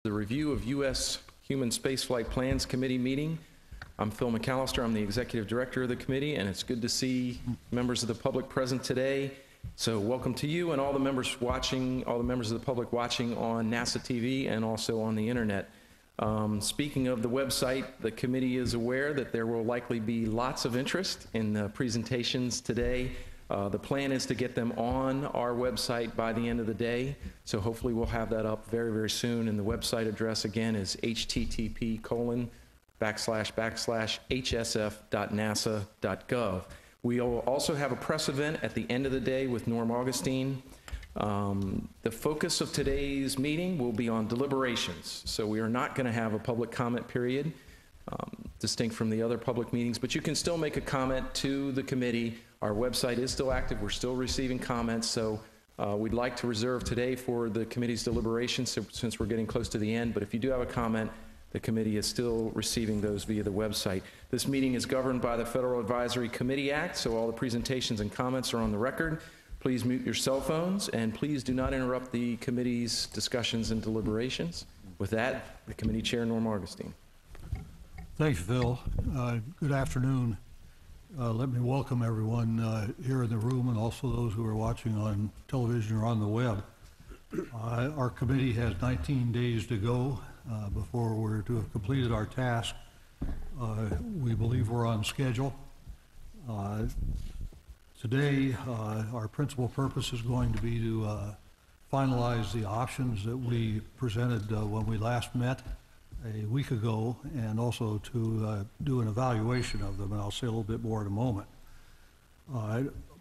the Review of U.S. Human Spaceflight Plans Committee meeting. I'm Phil McAllister. I'm the Executive Director of the committee, and it's good to see members of the public present today. So welcome to you and all the members watching, all the members of the public watching on NASA TV and also on the internet. Speaking of the website, the committee is aware that there will likely be lots of interest in the presentations today. The plan is to get them on our website by the end of the day, so hopefully we'll have that up very, very soon. And the website address again is http://hsf.nasa.gov. We'll also have a press event at the end of the day with Norm Augustine. The focus of today's meeting will be on deliberations, so we are not going to have a public comment period, distinct from the other public meetings, but you can still make a comment to the committee. Our website is still active. We're still receiving comments, so we'd like to reserve today for the committee's deliberations since we're getting close to the end, but if you do have a comment, the committee is still receiving those via the website. This meeting is governed by the Federal Advisory Committee Act, so all the presentations and comments are on the record. Please mute your cell phones, and please do not interrupt the committee's discussions and deliberations. With that, the committee chair, Norm Augustine. Thanks, Phil. Good afternoon. Let me welcome everyone here in the room and also those who are watching on television or on the web. Our committee has 19 days to go before we're to have completed our task. We believe we're on schedule. Today, our principal purpose is going to be to finalize the options that we presented when we last met a week ago, and also to do an evaluation of them, and I'll say a little bit more in a moment.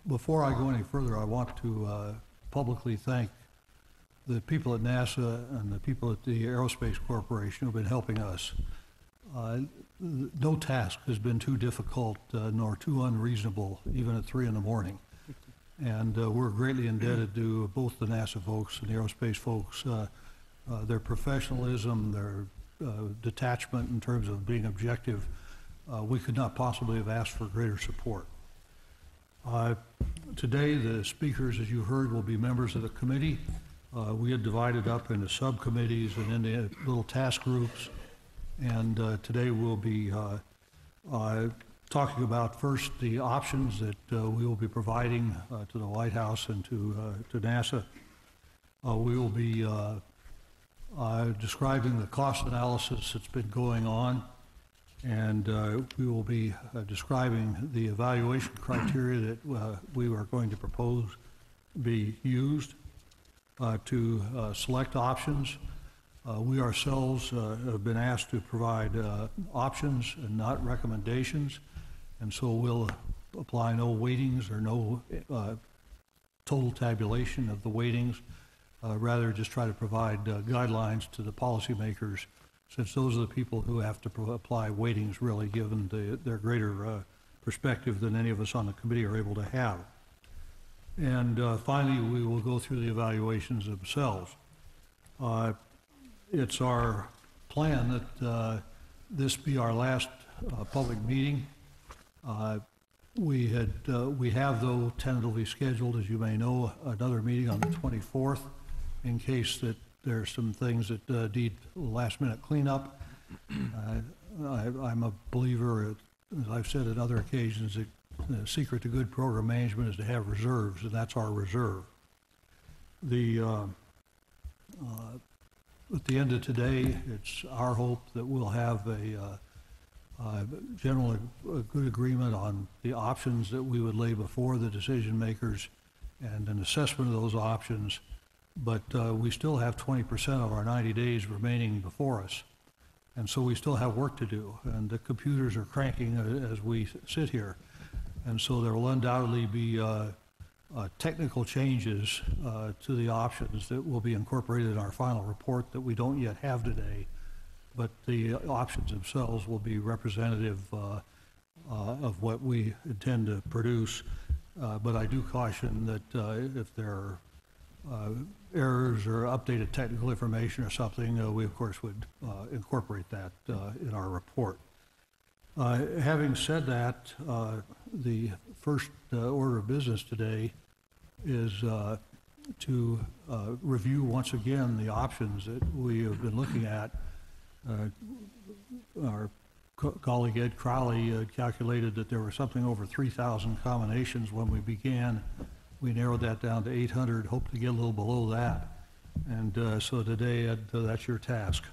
Before I go any further, I want to publicly thank the people at NASA and the people at the Aerospace Corporation who have been helping us. No task has been too difficult nor too unreasonable, even at 3 in the morning. And we're greatly indebted to both the NASA folks and the aerospace folks. Their professionalism, their detachment in terms of being objective, we could not possibly have asked for greater support. Today, the speakers, as you heard, will be members of the committee. We had divided up into subcommittees and into little task groups, and today we'll be talking about first the options that we will be providing to the White House and to NASA. We will be describing the cost analysis that's been going on, and we will be describing the evaluation criteria that we are going to propose be used to select options. We ourselves have been asked to provide options and not recommendations, and so we'll apply no weightings or no total tabulation of the weightings, rather just try to provide guidelines to the policymakers, since those are the people who have to apply weightings, really, given their greater perspective than any of us on the committee are able to have. And finally, we will go through the evaluations themselves. It's our plan that this be our last public meeting. We have, though, tentatively scheduled, as you may know, another meeting on the 24th in case that there are some things that need last-minute cleanup. I'm a believer, as I've said at other occasions, that the secret to good program management is to have reserves, and that's our reserve. At the end of today, it's our hope that we'll have a general good agreement on the options that we would lay before the decision makers and an assessment of those options, but we still have 20% of our 90 days remaining before us, and so we still have work to do, and the computers are cranking as we sit here. And so there will undoubtedly be technical changes to the options that will be incorporated in our final report that we don't yet have today, but the options themselves will be representative of what we intend to produce. But I do caution that if there are errors or updated technical information or something, we of course would incorporate that in our report. Having said that, the first order of business today is to review once again the options that we have been looking at. Our colleague Ed Crowley calculated that there were something over 3,000 combinations when we began. We narrowed that down to 800, hope to get a little below that. And so today, Ed, that's your task.